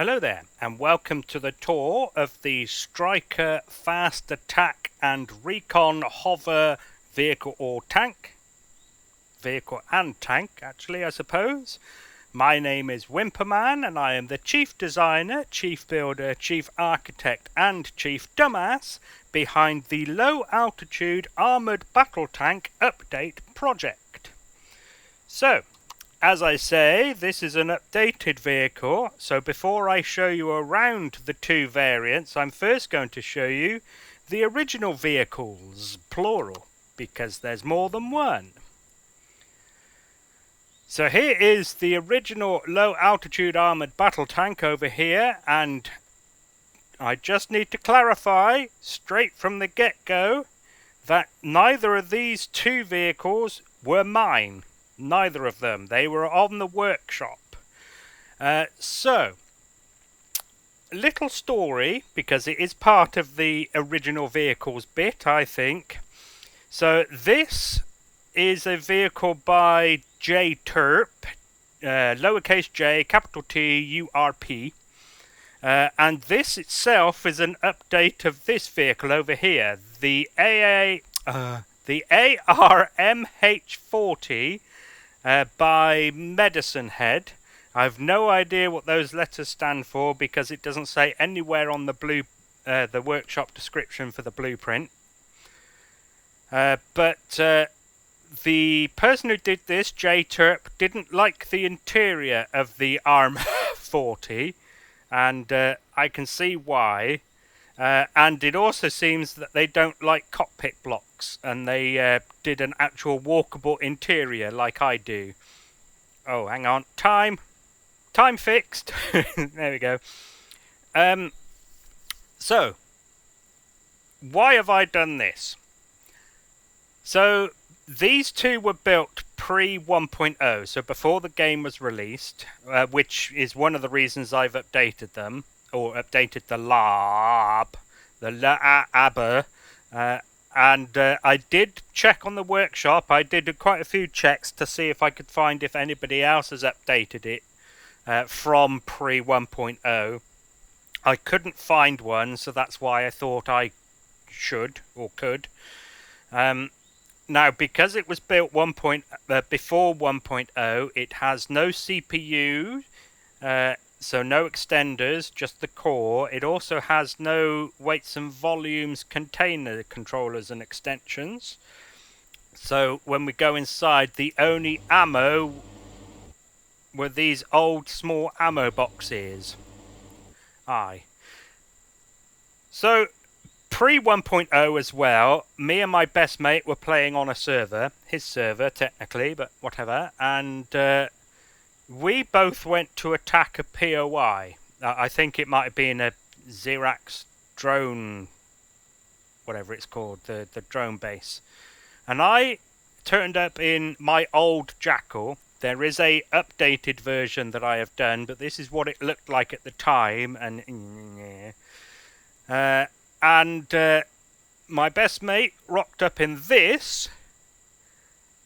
Hello there, and welcome to the tour of the Stryker Fast Attack and Recon Hover Vehicle or Tank. Vehicle and Tank, actually, I suppose. My name is Wimperman, and I am the Chief Designer, Chief Builder, Chief Architect, and Chief Dumbass behind the Low Altitude Armoured Battle Tank Update project. So, as I say, this is an updated vehicle, so before I show you around the two variants, I'm first going to show you the original vehicles, plural, because there's more than one. So here is the original low altitude armoured battle tank over here, and I just need to clarify straight from the get-go that neither of these two vehicles were mine. Neither of them. They were on the workshop. So, little story, because it is part of the original vehicles bit, I think. So, this is a vehicle by jTurp, lowercase j, capital T, URP. And this itself is an update of this vehicle over here. The ARMH40 by Medicine Head. I've no idea what those letters stand for because it doesn't say anywhere on the the workshop description for the blueprint. But the person who did this, jTurp, didn't like the interior of the ARM40, and I can see why. And it also seems that they don't like cockpit blocks, and they did an actual walkable interior like I do. Oh, hang on. Time fixed. There we go. So, why have I done this? So, these two were built pre 1.0, so before the game was released, which is one of the reasons I've updated them. Or updated the LAAB, the LAAB, and I did check on the workshop. I did quite a few checks to see if I could find if anybody else has updated it from pre 1.0. I couldn't find one, so that's why I thought I should or could. Now, because it was built before 1.0, it has no CPU. So no extenders, just the core. It also has no weights and volumes container controllers and extensions. So when we go inside, the only ammo were these old small ammo boxes. So pre 1.0 as well, me and my best mate were playing on a server, his server technically, but whatever, and we both went to attack a POI. I think it might have been a Xerax drone, whatever it's called, the drone base. And I turned up in my old Jackal. There is a updated version that I have done, but this is what it looked like at the time. And my best mate rocked up in this,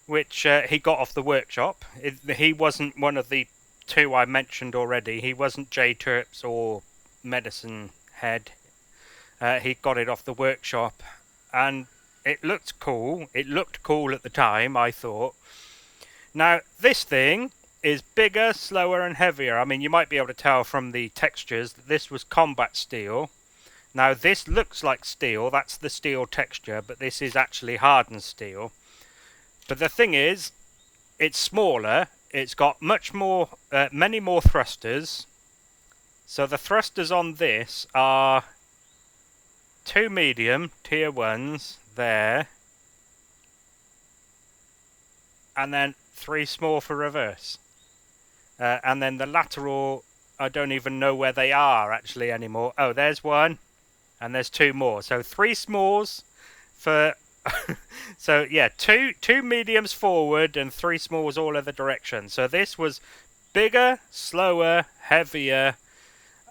which he got off the workshop. He wasn't one of the two I mentioned already. He wasn't jTurp's or Medicine Head. He got it off the workshop, and it looked cool. It looked cool at the time, I thought. Now, this thing is bigger, slower, and heavier. I mean, you might be able to tell from the textures that this was combat steel. Now, this looks like steel. That's the steel texture, but this is actually hardened steel. But the thing is, it's smaller. It's got many more thrusters. So the thrusters on this are 2 medium tier 1s there, and then 3 small for reverse. And then the lateral, I don't even know where they are actually anymore. Oh, there's one, and there's 2 more. So 3 smalls for so yeah, two mediums forward and 3 smalls all other directions. So this was bigger, slower, heavier,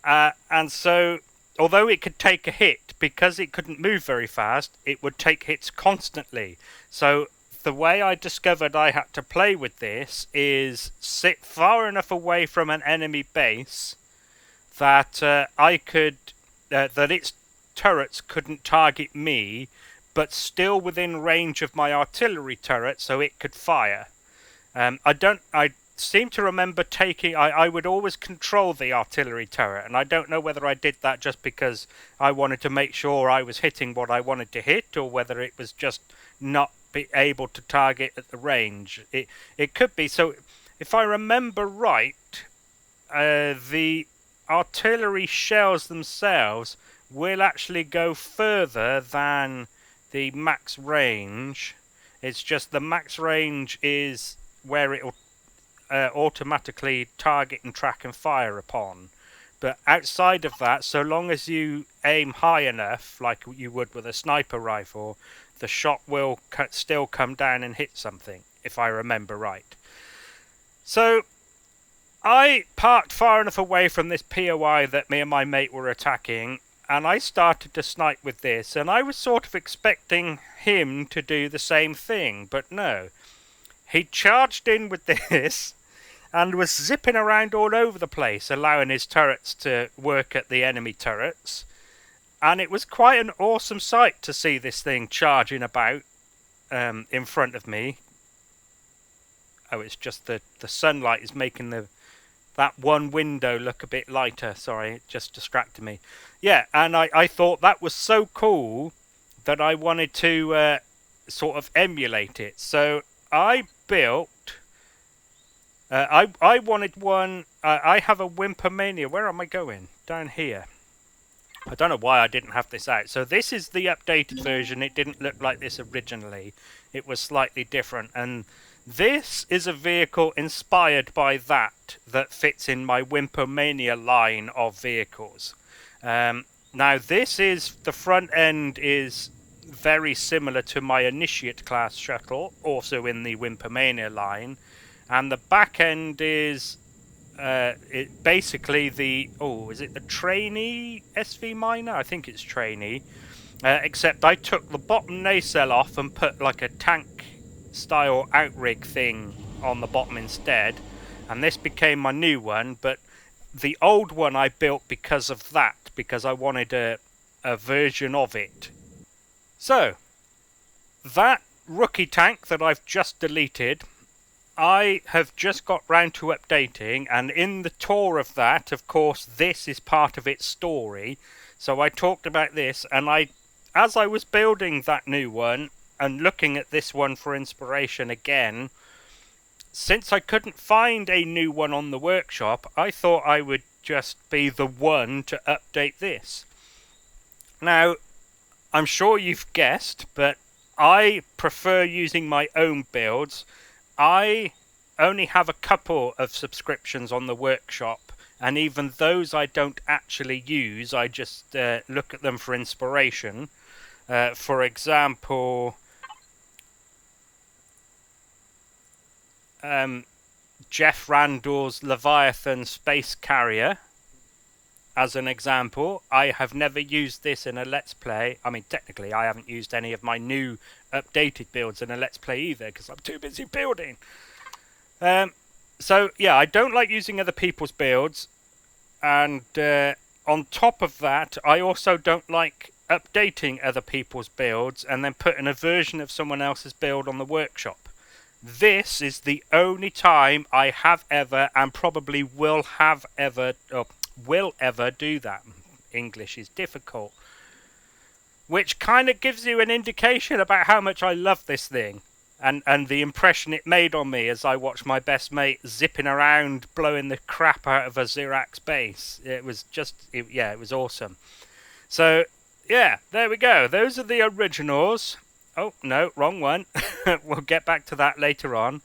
and so although it could take a hit, because it couldn't move very fast, it would take hits constantly. So the way I discovered I had to play with this is sit far enough away from an enemy base that that its turrets couldn't target me, but still within range of my artillery turret, so it could fire. I seem to remember I would always control the artillery turret, and I don't know whether I did that just because I wanted to make sure I was hitting what I wanted to hit, or whether it was just not be able to target at the range. It could be. So if I remember right, the artillery shells themselves will actually go further than the max range. It's just the max range is where it will automatically target and track and fire upon. But outside of that, so long as you aim high enough, like you would with a sniper rifle, the shot will still come down and hit something, if I remember right. So I parked far enough away from this POI that me and my mate were attacking, and I started to snipe with this, and I was sort of expecting him to do the same thing, but no. He charged in with this and was zipping around all over the place, allowing his turrets to work at the enemy turrets. And it was quite an awesome sight to see this thing charging about in front of me. Oh, it's just the sunlight is making that one window look a bit lighter. Sorry, it just distracted me. Yeah, and I thought that was so cool that I wanted to sort of emulate it. So I built... I wanted one... I have a Wimpermania. Where am I going? Down here. I don't know why I didn't have this out. So this is the updated version. It didn't look like this originally. It was slightly different. And this is a vehicle inspired by that fits in my Wimpermania line of vehicles. Now this is... The front end is very similar to my Initiate class shuttle, also in the Wimpermania line. And the back end is basically the... Oh, is it the Trainee SV Miner? I think it's Trainee. Except I took the bottom nacelle off and put like a tank-style outrig thing on the bottom instead. And this became my new one. But the old one I built because of that. Because I wanted a version of it. So, that rookie tank that I've just deleted... I have just got round to updating, and in the tour of that, of course, this is part of its story. So I talked about this, and as I was building that new one, and looking at this one for inspiration again, since I couldn't find a new one on the workshop, I thought I would just be the one to update this. Now, I'm sure you've guessed, but I prefer using my own builds. I only have a couple of subscriptions on the workshop, and even those I don't actually use. I just look at them for inspiration. For example, Jeff Randall's Leviathan Space Carrier, as an example. I have never used this in a Let's Play. I mean, technically, I haven't used any of my new updated builds in a Let's Play either, because I'm too busy building. So, yeah, I don't like using other people's builds. And on top of that, I also don't like updating other people's builds and then putting a version of someone else's build on the workshop. This is the only time I have ever, and probably will ever do that. English is difficult. Which kind of gives you an indication about how much I love this thing. And the impression it made on me as I watched my best mate zipping around, blowing the crap out of a Xerax base. It was just... it was awesome. So, yeah, there we go. Those are the originals. Oh, no, wrong one. We'll get back to that later on.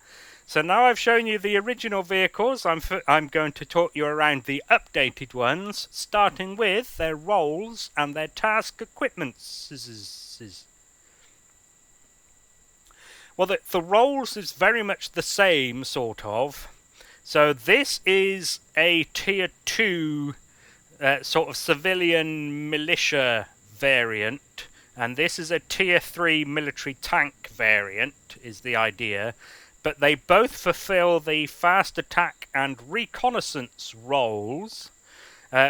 So now I've shown you the original vehicles, I'm going to talk you around the updated ones, starting with their roles and their task equipments. Well, the roles is very much the same, sort of. So this is a Tier 2 sort of civilian militia variant, and this is a Tier 3 military tank variant, is the idea. But they both fulfill the fast attack and reconnaissance roles.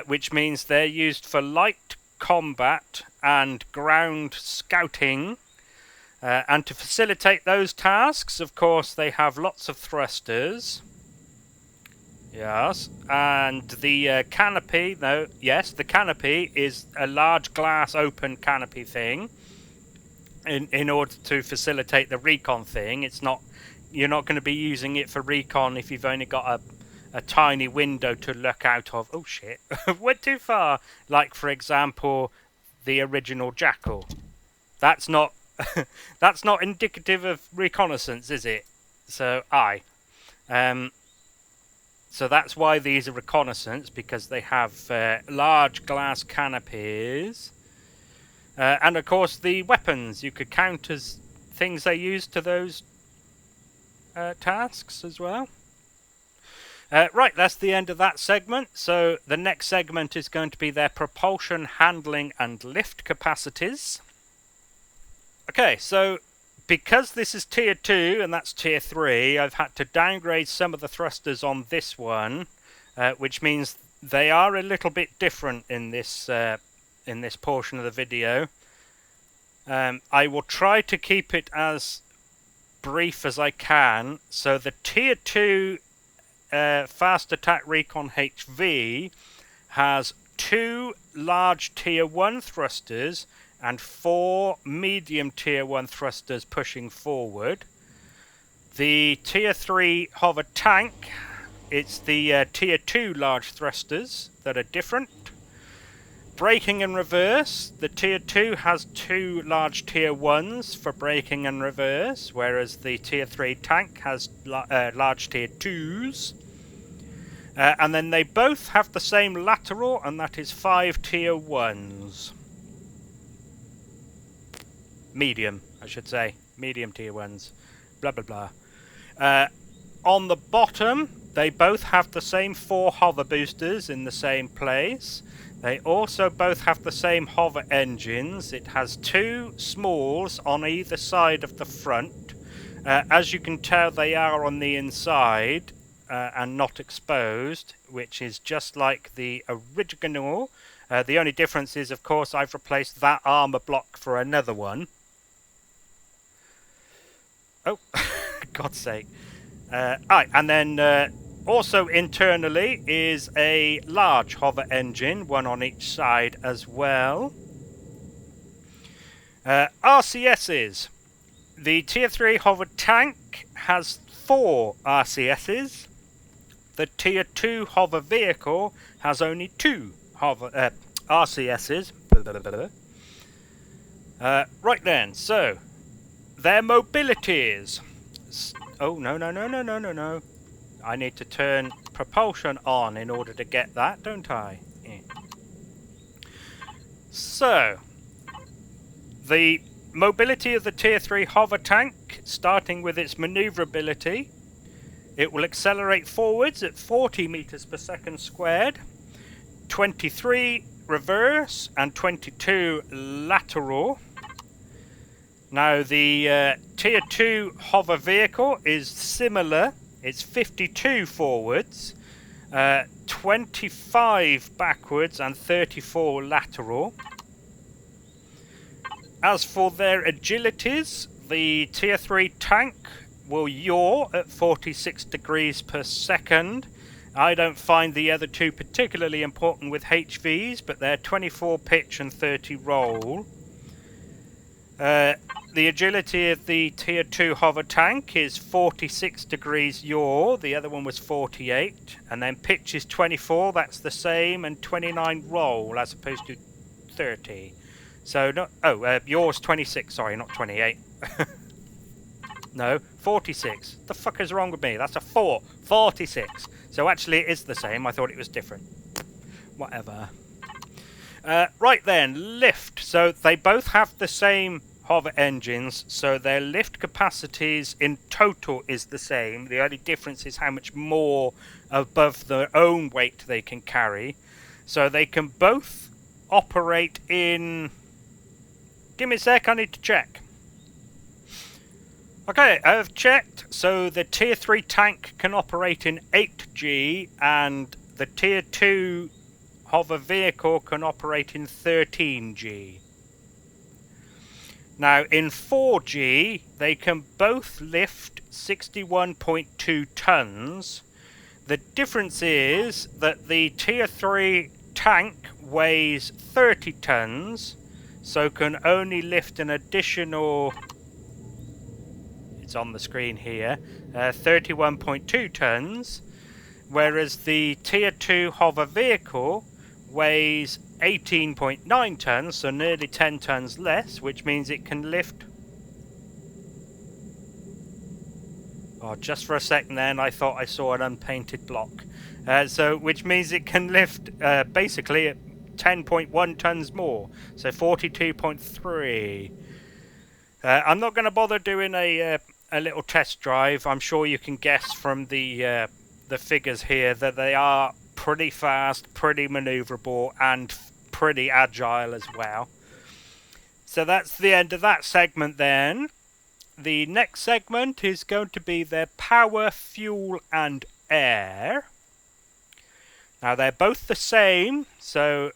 which means they're used for light combat and ground scouting. And to facilitate those tasks, of course, they have lots of thrusters. Yes, and the canopy, the canopy is a large glass open canopy thing in order to facilitate the recon thing. You're not going to be using it for recon if you've only got a tiny window to look out of. Oh shit, went too far. Like, for example, the original Jackal. That's not that's not indicative of reconnaissance, is it? So so that's why these are reconnaissance, because they have large glass canopies. And of course the weapons, you could count as things they use to those tasks as well. Right, that's the end of that segment. So the next segment is going to be their propulsion, handling and lift capacities. Okay, so because this is tier 2 and that's tier 3, I've had to downgrade some of the thrusters on this one, which means they are a little bit different in this portion of the video. I will try to keep it as brief as I can. So the tier 2 fast attack recon HV has 2 large tier 1 thrusters and 4 medium tier 1 thrusters pushing forward. The tier 3 hover tank, it's the tier 2 large thrusters that are different. Braking and reverse, the tier 2 has 2 large tier 1s for braking and reverse, whereas the tier 3 tank has large tier 2s. And then they both have the same lateral, and that is 5 tier 1s. Medium, I should say. Medium tier 1s. Blah, blah, blah. On the bottom, they both have the same 4 hover boosters in the same place. They also both have the same hover engines. It has 2 smalls on either side of the front. As you can tell, they are on the inside and not exposed, which is just like the original. The only difference is, of course, I've replaced that armor block for another one. Oh, God's sake. And then also internally is a large hover engine, one on each side as well. RCSs. The tier 3 hover tank has 4 RCSs. The tier 2 hover vehicle has only 2 hover RCSs. Right then, so their mobilities. Oh, no. I need to turn propulsion on in order to get that, don't I? Yeah. So, the mobility of the tier 3 hover tank, starting with its maneuverability, it will accelerate forwards at 40 meters per second squared, 23 reverse and 22 lateral. Now the tier 2 hover vehicle is similar. It's 52 forwards, 25 backwards and 34 lateral. As for their agilities, the tier 3 tank will yaw at 46 degrees per second. I don't find the other two particularly important with HVs, but they're 24 pitch and 30 roll. The agility of the tier 2 hover tank is 46 degrees yaw, the other one was 48, and then pitch is 24, that's the same, and 29 roll as opposed to 30. So, yaw's 26, sorry, not 28. No, 46. The fuck is wrong with me? That's a 4. 46. So actually it is the same, I thought it was different. Whatever. Right then, lift. So they both have the same hover engines, so their lift capacities in total is the same. The only difference is how much more above their own weight they can carry. So they can both operate in... Give me a sec, I need to check. Okay, I've checked. So the tier 3 tank can operate in 8G and the tier 2 hover vehicle can operate in 13G. Now in 4G they can both lift 61.2 tons. The difference is that the tier 3 tank weighs 30 tons, so can only lift an additional, it's on the screen here, 31.2 tons, whereas the tier 2 hover vehicle weighs 18.9 tons, so nearly 10 tons less, which means it can lift... Oh, just for a second then I thought I saw an unpainted block. Which means it can lift basically 10.1 tons more, so 42.3. I'm not going to bother doing a little test drive. I'm sure you can guess from the figures here that they are pretty fast, pretty manoeuvrable, and pretty agile as well. So that's the end of that segment then. The next segment is going to be their power, fuel, and air. Now they're both the same, so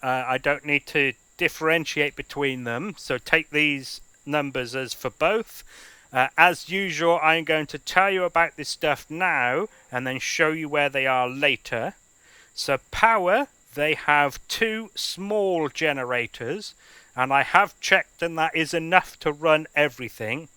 I don't need to differentiate between them. So take these numbers as for both. As usual, I'm going to tell you about this stuff now and then show you where they are later. So power, they have 2 small generators, and I have checked and that is enough to run everything.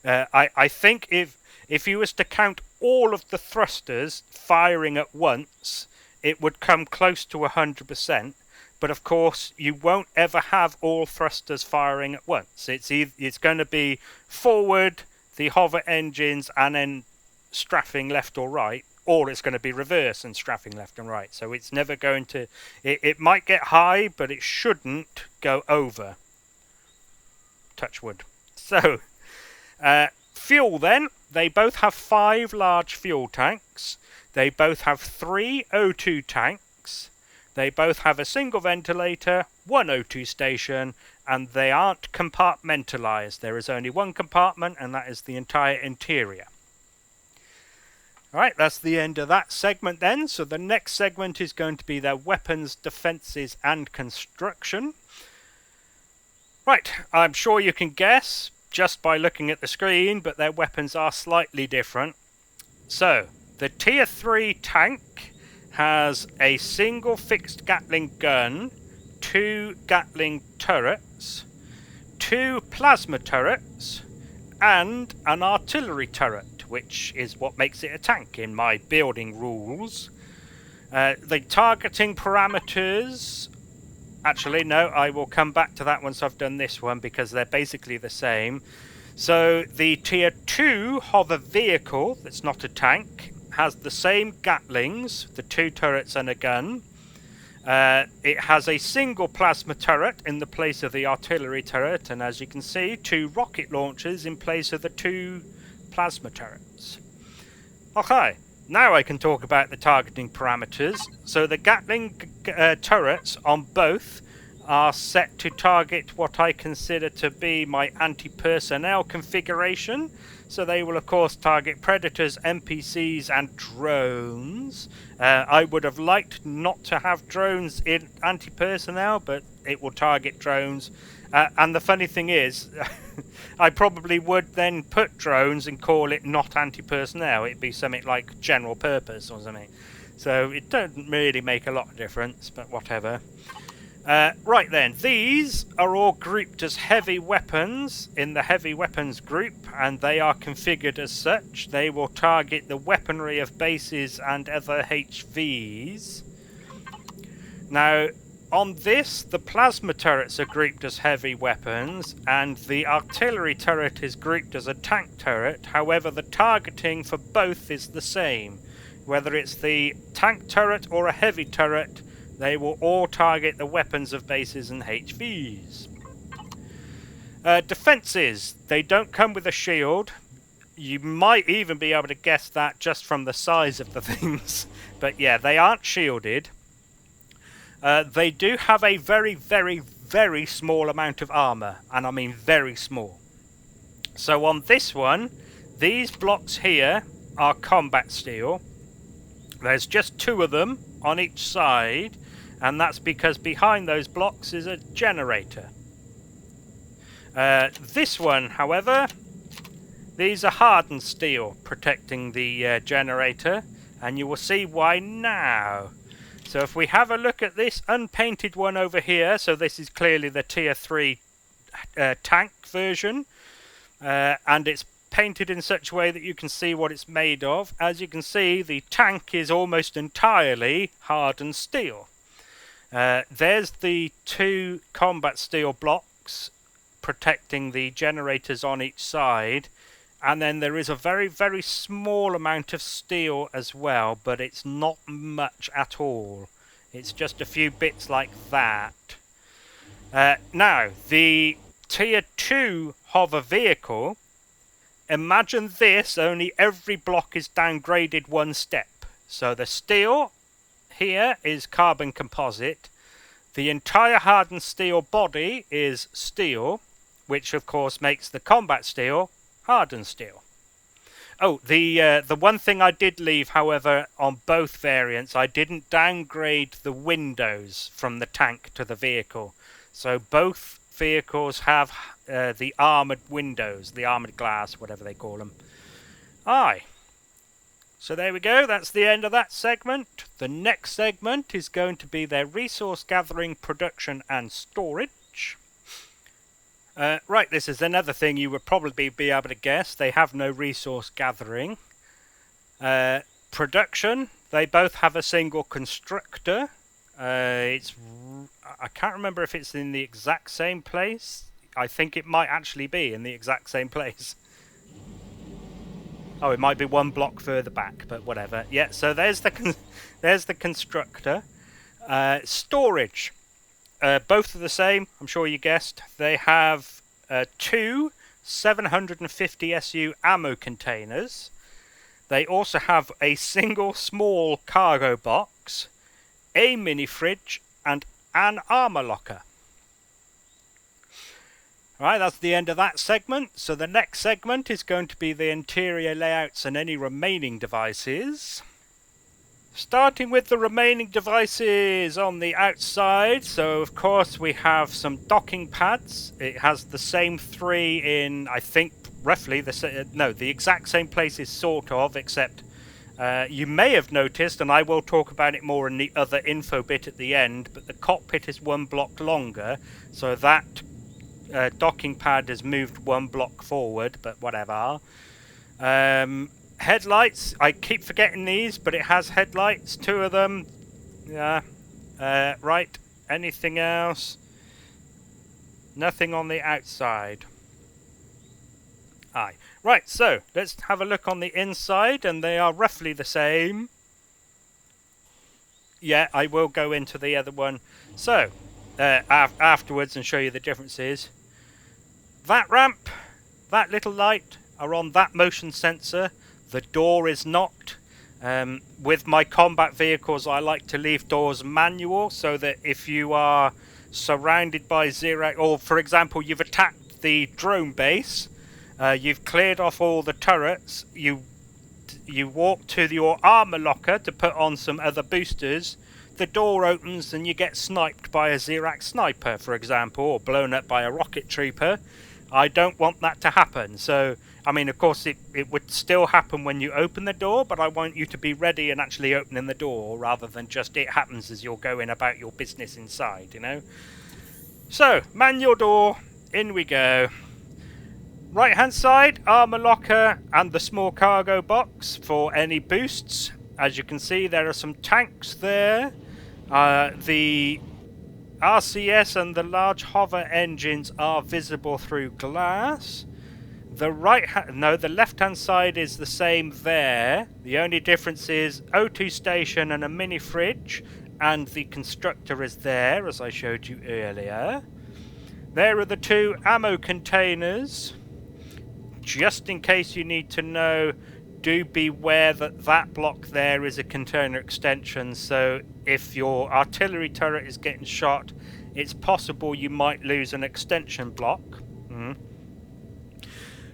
I think if you was to count all of the thrusters firing at once, it would come close to 100%. But of course, you won't ever have all thrusters firing at once. It's going to be forward, the hover engines, and then strafing left or right, or it's going to be reverse and strafing left and right. So it's never going to... It might get high, but it shouldn't go over. Touch wood. So, fuel then. They both have 5 large fuel tanks. They both have 3 O2 tanks. They both have a single ventilator, 1 O2 station, and they aren't compartmentalized. There is only one compartment, and that is the entire interior. Alright, that's the end of that segment then. So the next segment is going to be their weapons, defenses, and construction. Right, I'm sure you can guess just by looking at the screen, but their weapons are slightly different. So, the tier 3 tank has a single fixed Gatling gun, 2 Gatling turrets, 2 plasma turrets, and an artillery turret, which is what makes it a tank in my building rules. The targeting parameters... Actually, no, I will come back to that once I've done this one, because they're basically the same. So, the tier 2 hover vehicle, that's not a tank, has the same Gatlings, the 2 turrets and a gun. It has a single plasma turret in the place of the artillery turret, and as you can see, 2 rocket launchers in place of the 2 plasma turrets. Okay, now I can talk about the targeting parameters. So the Gatling turrets on both are set to target what I consider to be my anti-personnel configuration. So they will of course target predators, NPCs and drones. I would have liked not to have drones in anti-personnel, but it will target drones. And the funny thing is, I probably would then put drones and call it not anti-personnel. It'd be something like general purpose or something. So it doesn't really make a lot of difference, but whatever. Right then, these are all grouped as heavy weapons in the heavy weapons group, and they are configured as such. They will target the weaponry of bases and other HVs. Now, on this, the plasma turrets are grouped as heavy weapons, and the artillery turret is grouped as a tank turret. However, the targeting for both is the same. Whether it's the tank turret or a heavy turret, they will all target the weapons of bases and HVs. Defenses. They don't come with a shield. You might even be able to guess that just from the size of the things. But yeah, they aren't shielded. They do have a very, very, very small amount of armour. And I mean very small. So on this one, these blocks here are combat steel. There's just 2 of them on each side. and that's because behind those blocks is a generator. This one, however, these are hardened steel protecting the generator, and you will see why now. So if we have a look at this unpainted one over here, so this is clearly the tier 3 tank version, and it's painted in such a way that you can see what it's made of. As you can see, the tank is almost entirely hardened steel. There's the 2 combat steel blocks protecting the generators on each side, and then there is a very, very small amount of steel as well, but it's not much at all. It's just a few bits like that. Now, the tier 2 hover vehicle, imagine this, only every block is downgraded 1 step. So the steel here is carbon composite. The entire hardened steel body is steel, which of course makes the combat steel hardened steel. Oh, the one thing I did leave, however, on both variants, I didn't downgrade the windows from the tank to the vehicle. So both vehicles have the armoured windows, the armoured glass, whatever they call them. Aye. So there we go, that's the end of that segment. The next segment is going to be their resource gathering, production and storage. Right, this is another thing you would probably be able to guess. They have no resource gathering. Production, they both have a single constructor. I can't remember if it's in the exact same place. I think it might actually be in the exact same place. Oh, it might be 1 block further back, but whatever. Yeah, so there's the constructor. Storage. Both are the same, I'm sure you guessed. They have 2 750 SU ammo containers. They also have a single small cargo box, a mini fridge, and an armor locker. Alright, that's the end of that segment. So the next segment is going to be the interior layouts and any remaining devices. Starting with the remaining devices on the outside, so of course we have some docking pads. It has the same 3 in, I think, roughly the exact same places, sort of, except you may have noticed, and I will talk about it more in the other info bit at the end, but the cockpit is 1 block longer, so that docking pad has moved 1 block forward, but whatever. Headlights, I keep forgetting these, but it has headlights, 2 of them. Yeah. Right, anything else? Nothing on the outside. Aye. Right, so let's have a look on the inside, and they are roughly the same. Yeah, I will go into the other one. So, afterwards and show you the differences. That ramp, that little light are on that motion sensor. The door is not. With my combat vehicles, I like to leave doors manual so that if you are surrounded by zero, or for example, you've attacked the drone base, you've cleared off all the turrets, you walk to your armor locker to put on some other boosters, the door opens and you get sniped by a Xerax sniper, for example, or blown up by a rocket trooper. I don't want that to happen. So, I mean, of course, it would still happen when you open the door, but I want you to be ready and actually opening the door rather than just it happens as you're going about your business inside, you know? So, manual door, in we go. Right hand side, armor locker and the small cargo box for any boosts. As you can see, there are some tanks there. The RCS and the large hover engines are visible through glass. The left-hand side is the same there. The only difference is O2 station and a mini fridge, and the constructor is there, as I showed you earlier. There are the 2 ammo containers. Just in case you need to know, do beware that that block there is a container extension, so if your artillery turret is getting shot, it's possible you might lose an extension block.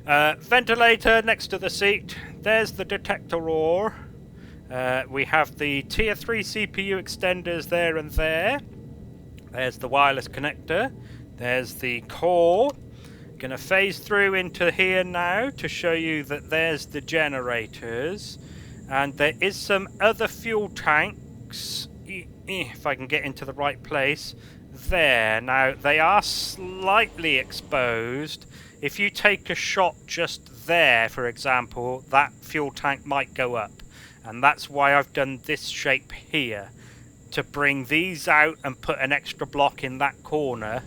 Ventilator next to the seat. There's the detector ore. We have the tier 3 CPU extenders there and there. There's the wireless connector. There's the core. Gonna phase through into here now to show you that there's the generators. And there is some other fuel tanks, if I can get into the right place, there. Now, they are slightly exposed. If you take a shot just there, for example, that fuel tank might go up. And that's why I've done this shape here, to bring these out and put an extra block in that corner.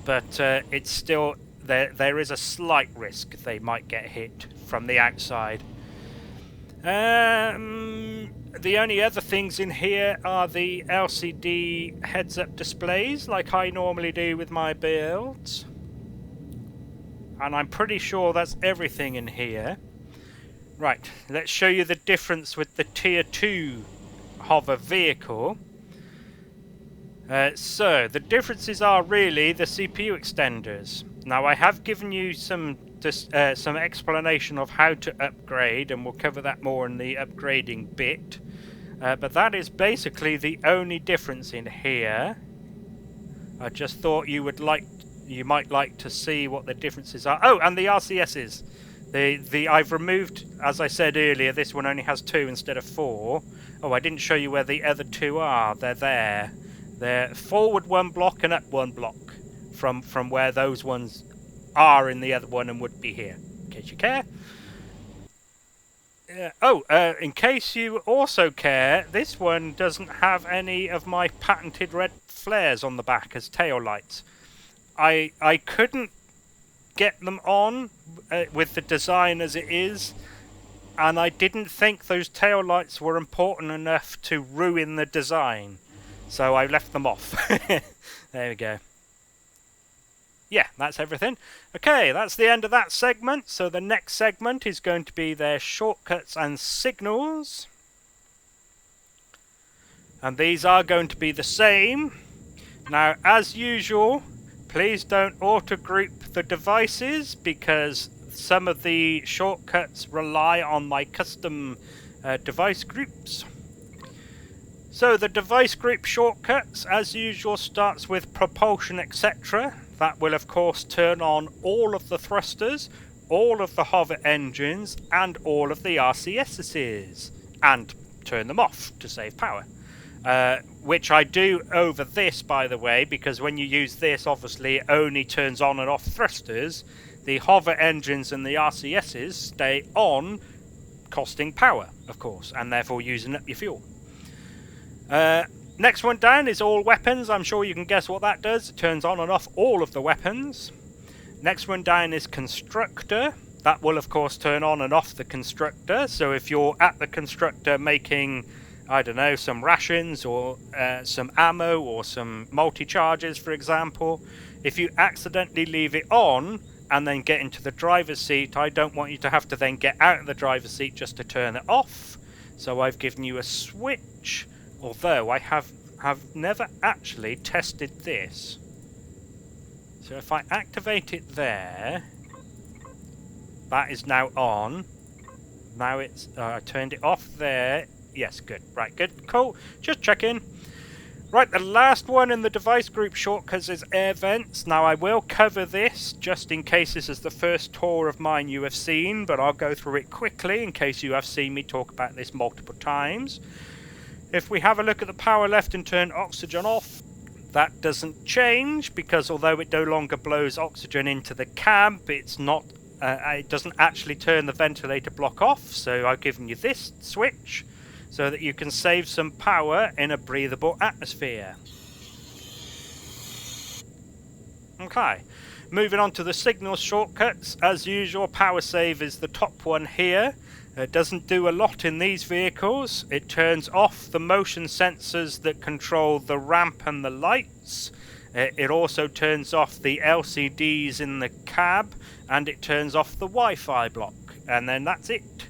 But it's still, there is a slight risk they might get hit from the outside. The only other things in here are the LCD heads-up displays, like I normally do with my builds. And I'm pretty sure that's everything in here. Right, let's show you the difference with the Tier 2 hover vehicle. So, the differences are really the CPU extenders. Now, I have given you some explanation of how to upgrade, and we'll cover that more in the upgrading bit. But that is basically the only difference in here. I just thought you might like to see what the differences are. Oh, and the RCSs. I've removed, as I said earlier, this one only has 2 instead of 4. Oh, I didn't show you where the other 2 are. They're there. They're forward 1 block and up 1 block from where those ones are in the other one and would be here, in case you care. In case you also care, this one doesn't have any of my patented red flares on the back as tail lights. I couldn't get them on with the design as it is, and I didn't think those tail lights were important enough to ruin the design, so I left them off. There we go. Yeah, that's everything. Okay, that's the end of that segment. So the next segment is going to be their shortcuts and signals. And these are going to be the same. Now, as usual, please don't auto-group the devices, because some of the shortcuts rely on my custom device groups. So the device group shortcuts, as usual, starts with propulsion, etc. That will, of course, turn on all of the thrusters, all of the hover engines, and all of the RCSs, and turn them off to save power. Which I do over this, by the way, because when you use this, obviously, it only turns on and off thrusters. The hover engines and the RCSs stay on, costing power, of course, and therefore using up your fuel. Next one down is all weapons. I'm sure you can guess what that does. It turns on and off all of the weapons. Next one down is constructor. That will, of course, turn on and off the constructor. So if you're at the constructor making, I don't know, some rations or some ammo or some multi-charges, for example, if you accidentally leave it on and then get into the driver's seat, I don't want you to have to then get out of the driver's seat just to turn it off. So I've given you a switch. Although I have never actually tested this. So if I activate it there, that is now on. Now it's, I turned it off there. Yes, good. Right, good. Cool. Just checking. Right, the last one in the device group shortcuts is air vents. Now I will cover this just in case this is the first tour of mine you have seen, but I'll go through it quickly in case you have seen me talk about this multiple times. If we have a look at the power left and turn oxygen off, that doesn't change, because although it no longer blows oxygen into the cab, it's not. It doesn't actually turn the ventilator block off. So I've given you this switch so that you can save some power in a breathable atmosphere. Okay, moving on to the signal shortcuts. As usual, power save is the top one here. It doesn't do a lot in these vehicles. It turns off the motion sensors that control the ramp and the lights. It also turns off the LCDs in the cab, and it turns off the Wi-Fi block, and then that's it.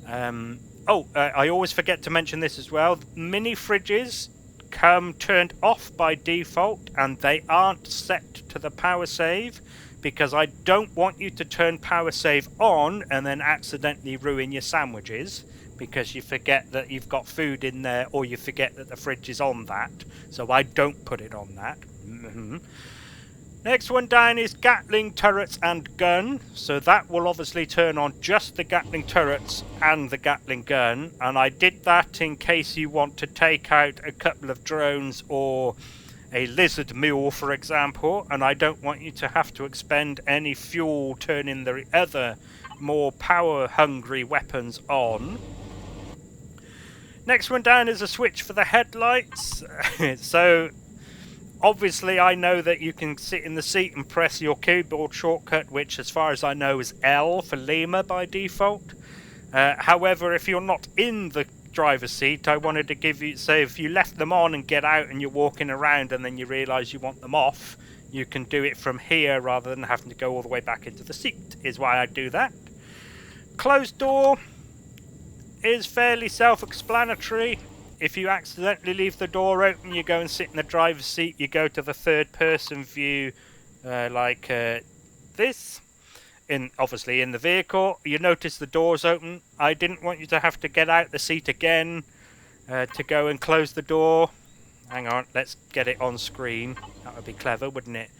I always forget to mention this as well. Mini fridges come turned off by default, and they aren't set to the power save, because I don't want you to turn power save on and then accidentally ruin your sandwiches, because you forget that you've got food in there, or you forget that the fridge is on that. So I don't put it on that. Next one down is Gatling turrets and gun. So that will obviously turn on just the Gatling turrets and the Gatling gun. And I did that in case you want to take out a couple of drones or a lizard mule, for example. And I don't want you to have to expend any fuel turning the other more power hungry weapons on. Next one down is a switch for the headlights. So obviously I know that you can sit in the seat and press your keyboard shortcut, which as far as I know is L for Lima by default. However, if you're not in the driver's seat, I wanted to give you, so if you left them on and get out and you're walking around and then you realise you want them off, you can do it from here rather than having to go all the way back into the seat, is why I do that. Closed door is fairly self-explanatory. If you accidentally leave the door open, you go and sit in the driver's seat, you go to the third person view like this, obviously in the vehicle. You notice the door's open. I didn't want you to have to get out the seat again to go and close the door. Hang on, let's get it on screen. That would be clever, wouldn't it?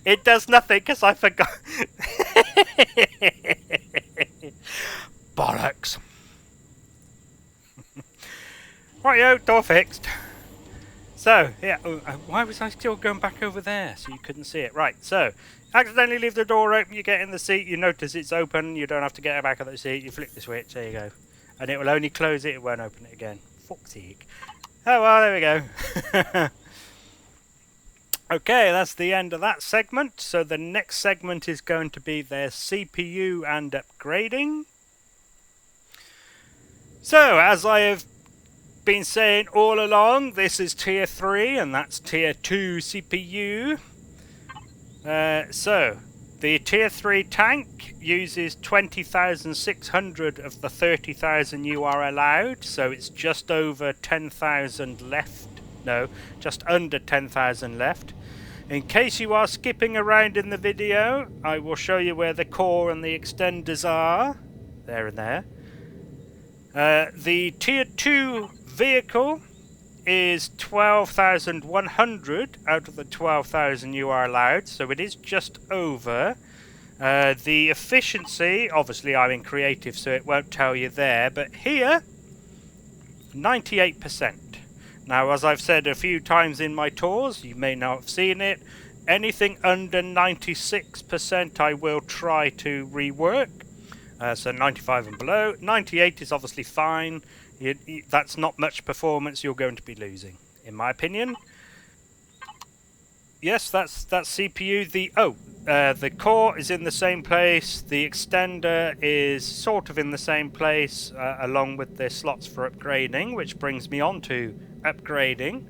It does nothing because I forgot. Bollocks. Rightio, door fixed. So, yeah, why was I still going back over there so you couldn't see it? Right, so, accidentally leave the door open, you get in the seat, you notice it's open, you don't have to get back of the seat, you flick the switch, there you go. And it will only close it, it won't open it again. Fuck's sake. Oh well, there we go. Okay, that's the end of that segment. So the next segment is going to be their CPU and upgrading. So, as I have been saying all along, this is tier 3 and that's tier 2 CPU. So, the tier 3 tank uses 20,600 of the 30,000 you are allowed. So it's just over 10,000 left. No, just under 10,000 left. In case you are skipping around in the video, I will show you where the core and the extenders are. There and there. The tier 2 vehicle is 12,100 out of the 12,000 you are allowed, so it is just over. The efficiency, obviously I'm in creative so it won't tell you there, but here, 98%. Now, as I've said a few times in my tours, you may not have seen it, anything under 96% I will try to rework. So 95 and below. 98 is obviously fine. That's not much performance you're going to be losing, in my opinion. Yes, that's CPU. The core is in the same place. The extender is sort of in the same place, along with the slots for upgrading, which brings me on to upgrading.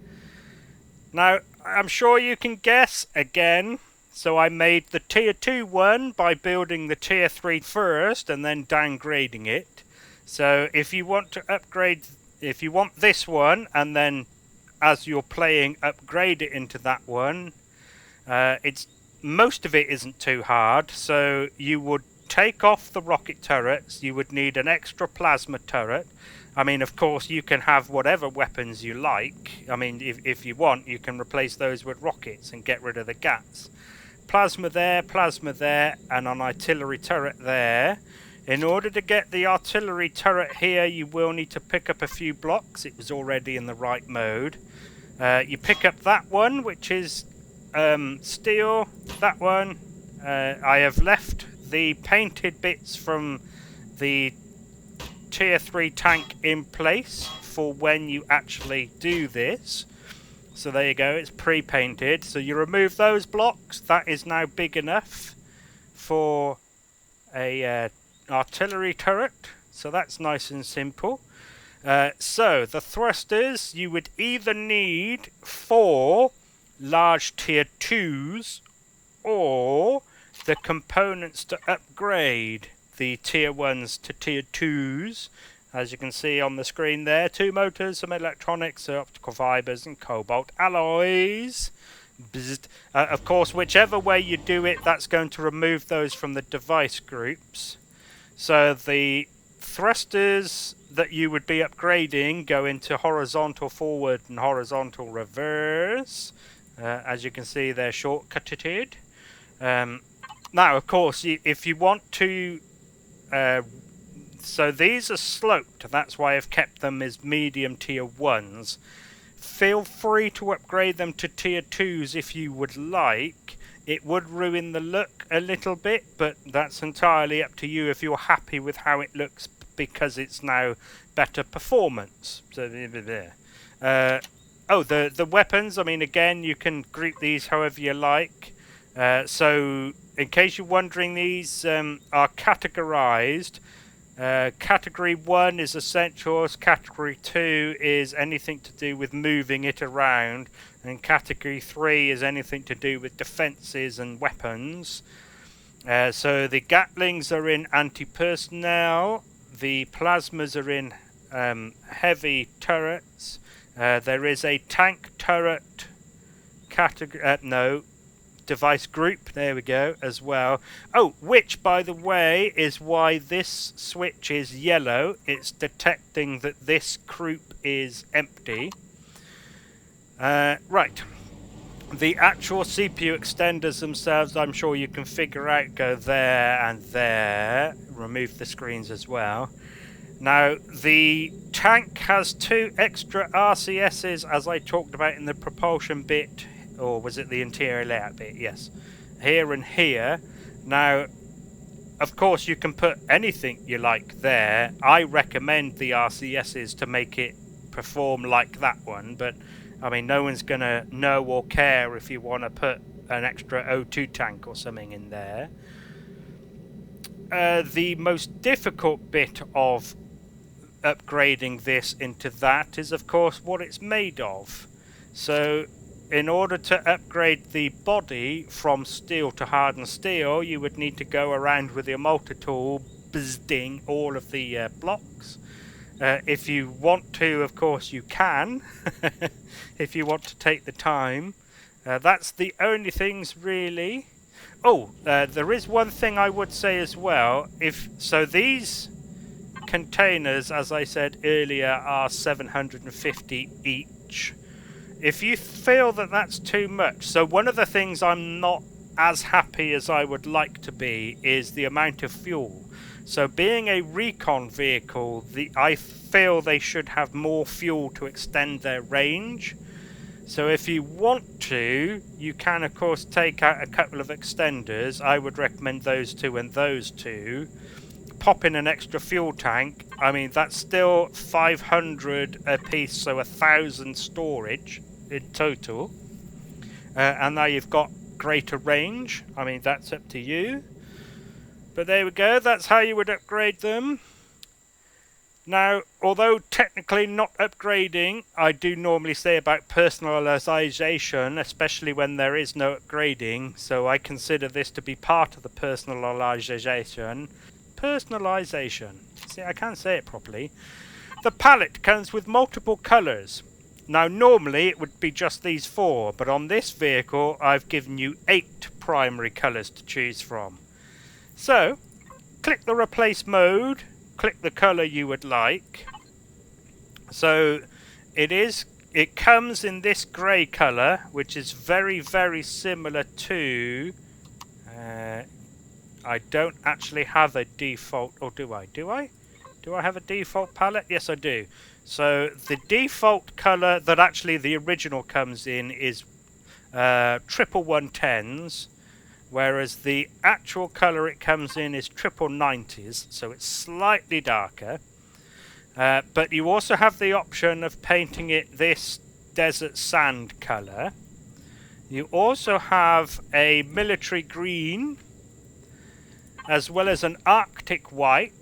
Now, I'm sure you can guess again. So I made the tier 2 one by building the tier 3 first and then downgrading it. So if you want to upgrade, if you want this one and then as you're playing upgrade it into that one, most of it isn't too hard. So you would take off the rocket turrets, you would need an extra plasma turret. I mean, of course, you can have whatever weapons you like. I mean, if you want, you can replace those with rockets and get rid of the GATs. Plasma there, and an artillery turret there. In order to get the artillery turret here, you will need to pick up a few blocks. It was already in the right mode. You pick up that one, which is steel. That one. I have left the painted bits from the tier 3 tank in place for when you actually do this. So there you go, it's pre-painted. So you remove those blocks. That is now big enough for a artillery turret. So that's nice and simple. So the thrusters, you would either need 4 large tier 2s or the components to upgrade the tier 1s to tier 2s. As you can see on the screen there, 2 motors, some electronics, optical fibres and cobalt alloys. Bzzzt. Of course, whichever way you do it, that's going to remove those from the device groups. So the thrusters that you would be upgrading go into horizontal forward and horizontal reverse. As you can see, they're shortcutted. Now, of course, if you want to... so these are sloped. That's why I've kept them as medium tier 1s. Feel free to upgrade them to tier 2s if you would like. It would ruin the look a little bit, but that's entirely up to you if you're happy with how it looks, because it's now better performance. So, the weapons, I mean, again, you can group these however you like. So, in case you're wondering, these are categorized. Category 1 is essentials, Category 2 is anything to do with moving it around, and Category 3 is anything to do with defences and weapons. So the Gatlings are in anti-personnel, the Plasmas are in heavy turrets, there is a tank turret device group, there we go, as well. Oh, which, by the way, is why this switch is yellow. It's detecting that this group is empty. Right. The actual CPU extenders themselves, I'm sure you can figure out, go there and there. Remove the screens as well. Now, the tank has 2 extra RCSs, as I talked about in the propulsion bit. Or was it the interior layout bit? Yes. Here and here. Now, of course, you can put anything you like there. I recommend the RCSs to make it perform like that one. But, I mean, no one's going to know or care if you want to put an extra O2 tank or something in there. The most difficult bit of upgrading this into that is, of course, what it's made of. So, in order to upgrade the body from steel to hardened steel, you would need to go around with your multi-tool, bzzing all of the blocks. If you want to, of course, you can. If you want to take the time. That's the only things, really. Oh, there is one thing I would say as well. So these containers, as I said earlier, are 750 each. If you feel that that's too much, so one of the things I'm not as happy as I would like to be is the amount of fuel. So being a Recon vehicle, I feel they should have more fuel to extend their range. So if you want to, you can of course take out a couple of extenders. I would recommend those 2 and those 2. Pop in an extra fuel tank. I mean, that's still 500 a piece, so 1,000 storage in total. And now you've got greater range. I mean, that's up to you. But there we go. That's how you would upgrade them. Now, although technically not upgrading, I do normally say about personalization, especially when there is no upgrading. So I consider this to be part of the personalization. See, I can't say it properly. The palette comes with multiple colours. Now, normally it would be just these 4, but on this vehicle I've given you 8 primary colours to choose from. So, click the replace mode, click the colour you would like. So, it comes in this grey colour, which is very, very similar to... I don't actually have a default, or do I? Do I? Do I have a default palette? Yes, I do. So the default colour that actually the original comes in is 11110s, whereas the actual colour it comes in is 9090s, so it's slightly darker. But you also have the option of painting it this desert sand colour. You also have a military green, as well as an Arctic white,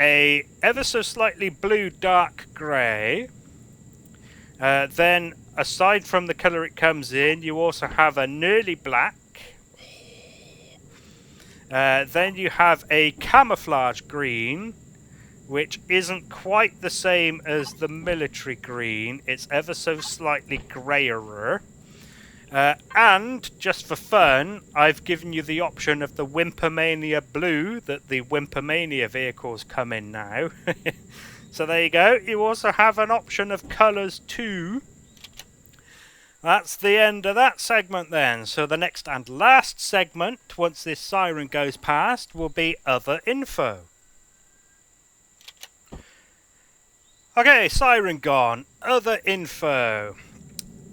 a ever so slightly blue dark grey. Then, aside from the colour it comes in, you also have a nearly black. Then you have a camouflage green, which isn't quite the same as the military green. It's ever so slightly greyer. And, just for fun, I've given you the option of the Wimpermania blue that the Wimpermania vehicles come in now. So there you go. You also have an option of colours too. That's the end of that segment then. So the next and last segment, once this siren goes past, will be other info. Okay, siren gone. Other info.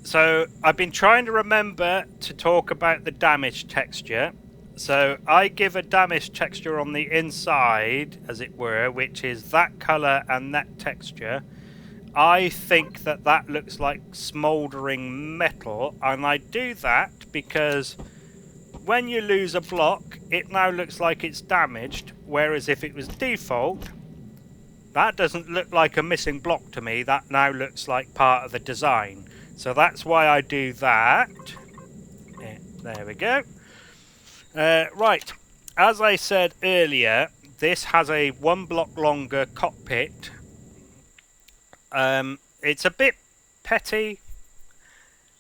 So I've been trying to remember to talk about the damage texture. So I give a damage texture on the inside, as it were, which is that colour and that texture. I think that that looks like smouldering metal, and I do that because when you lose a block, it now looks like it's damaged, whereas if it was default, that doesn't look like a missing block to me. That now looks like part of the design. So that's why I do that. Yeah, there we go. Right, as I said earlier, this has a 1 block longer cockpit. It's a bit petty.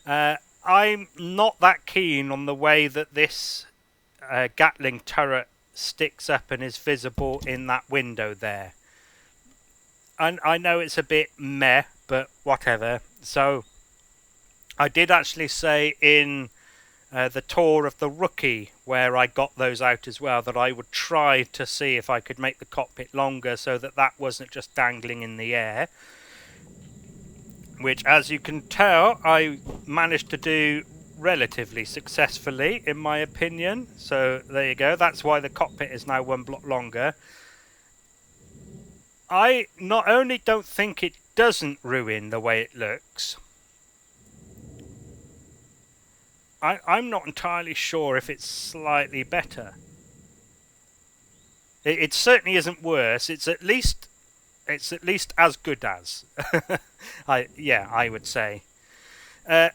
I'm not that keen on the way that this Gatling turret sticks up and is visible in that window there. And I know it's a bit meh, but whatever. So I did actually say in the tour of the Rookie, where I got those out as well, that I would try to see if I could make the cockpit longer so that that wasn't just dangling in the air. Which, as you can tell, I managed to do relatively successfully, in my opinion. So there you go. That's why the cockpit is now 1 block longer. I not only don't think it doesn't ruin the way it looks, I'm not entirely sure if it's slightly better. It certainly isn't worse. It's at least as good as. I would say.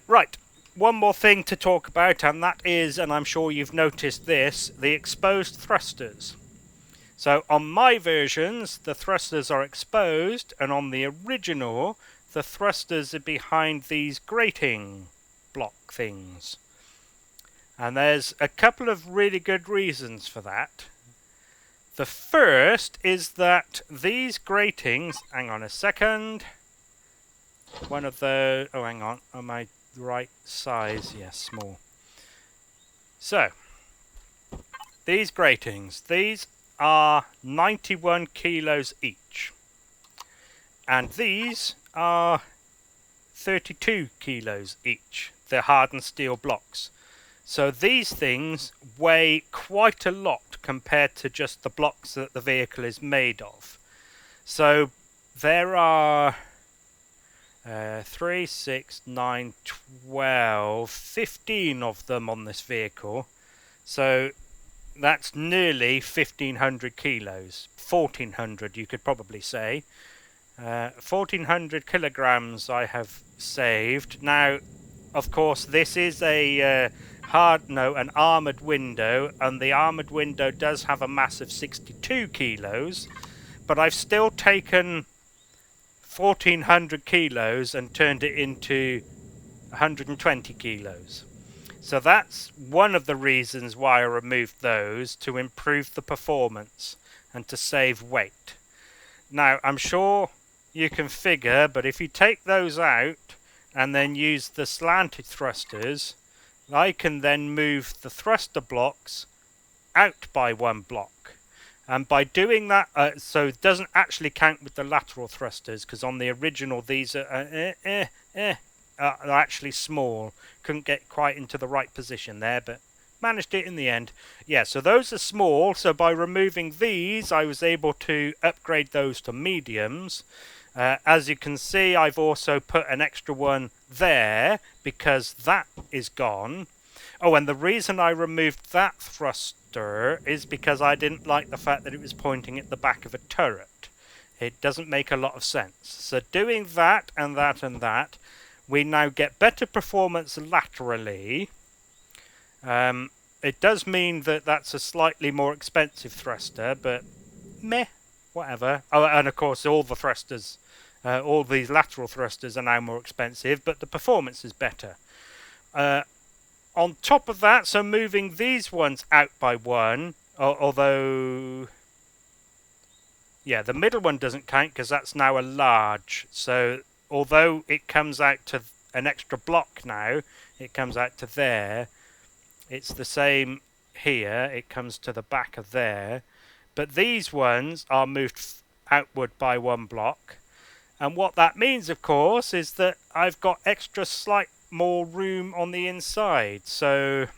Right, one more thing to talk about, and that is, and I'm sure you've noticed this, the exposed thrusters. So on my versions, the thrusters are exposed, and on the original, the thrusters are behind these grating block things. And there's a couple of really good reasons for that. The first is that these gratings, hang on a second, one of the, oh hang on, am I the right size? Yes, small. So, these gratings, these are 91 kilos each. And these are 32 kilos each, the hardened steel blocks. So these things weigh quite a lot compared to just the blocks that the vehicle is made of. So there are 3, 6, 9, 12, 15 of them on this vehicle. So that's nearly 1,500 kilos. 1,400 you could probably say. 1,400 kilograms I have saved. Now, of course, this is a an armoured window, and the armoured window does have a mass of 62 kilos, but I've still taken 1,400 kilos and turned it into 120 kilos. So that's one of the reasons why I removed those, to improve the performance and to save weight. Now, I'm sure you can figure, but if you take those out and then use the slanted thrusters, I can then move the thruster blocks out by 1 block. And by doing that, so it doesn't actually count with the lateral thrusters, because on the original these are actually small. Couldn't get quite into the right position there, but managed it in the end. Yeah, so those are small, so by removing these I was able to upgrade those to mediums. As you can see, I've also put an extra one there because that is gone. Oh, and the reason I removed that thruster is because I didn't like the fact that it was pointing at the back of a turret. It doesn't make a lot of sense. So doing that and that and that, we now get better performance laterally. It does mean that that's a slightly more expensive thruster, but meh, whatever. Oh, and of course all the thrusters, all these lateral thrusters are now more expensive, but the performance is better. On top of that, so moving these ones out by one, although, yeah, the middle one doesn't count because that's now a large. So although it comes out to an extra block now, it comes out to there. It's the same here. It comes to the back of there. But these ones are moved outward by one block. And what that means, of course, is that I've got extra slight more room on the inside. So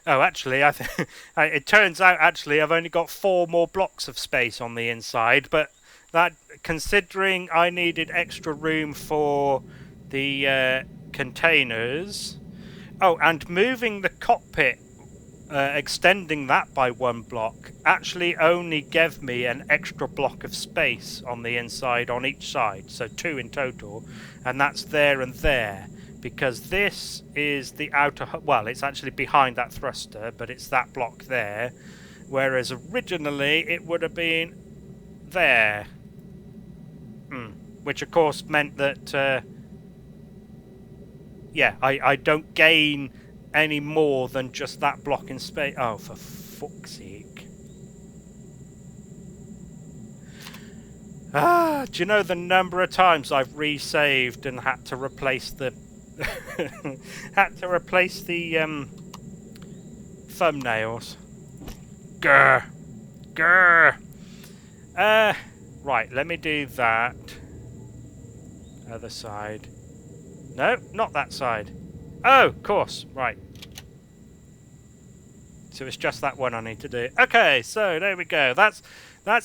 oh, actually, it turns out actually I've only got 4 more blocks of space on the inside, but that, considering I needed extra room for the containers. Oh, and moving the cockpit, extending that by 1 block, actually only gave me an extra block of space on the inside on each side, so 2 in total, and that's there and there, because this is the outer, well, it's actually behind that thruster, but it's that block there, whereas originally it would have been there, which of course meant that yeah, I don't gain any more than just that block in space. Oh, for fuck's sake. Ah, do you know the number of times I've resaved and had to replace the thumbnails? Grr. Grr. Right, let me do that. Other side. No, not that side. Oh, of course, right. So it's just that one I need to do. Okay, so there we go. That's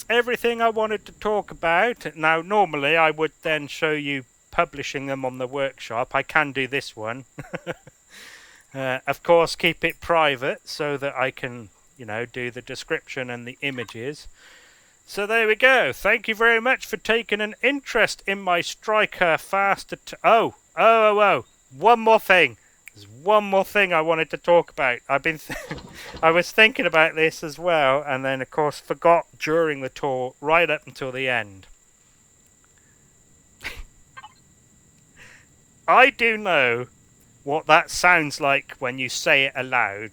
everything I wanted to talk about. Now, normally I would then show you publishing them on the workshop. I can do this one. Of course, keep it private so that I can, you know, do the description and the images. So there we go. Thank you very much for taking an interest in my Stryker faster. Oh, one more thing. There's one more thing I wanted to talk about. I was thinking about this as well, and then of course forgot during the tour right up until the end. I do know what that sounds like when you say it aloud.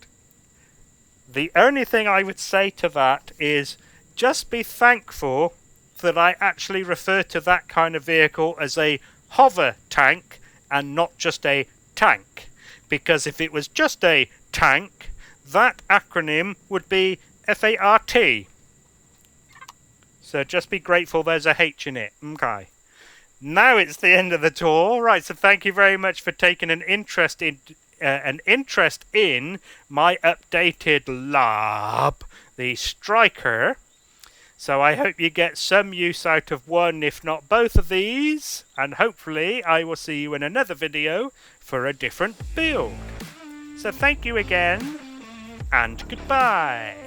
The only thing I would say to that is just be thankful that I actually refer to that kind of vehicle as a hover tank and not just a tank. Because if it was just a tank, that acronym would be FART. So just be grateful there's a H in it. Okay. Now it's the end of the tour. Right, so thank you very much for taking an interest in my updated LAAB, the Stryker. So I hope you get some use out of one, if not both of these. And hopefully I will see you in another video for a different build. So thank you again, and goodbye.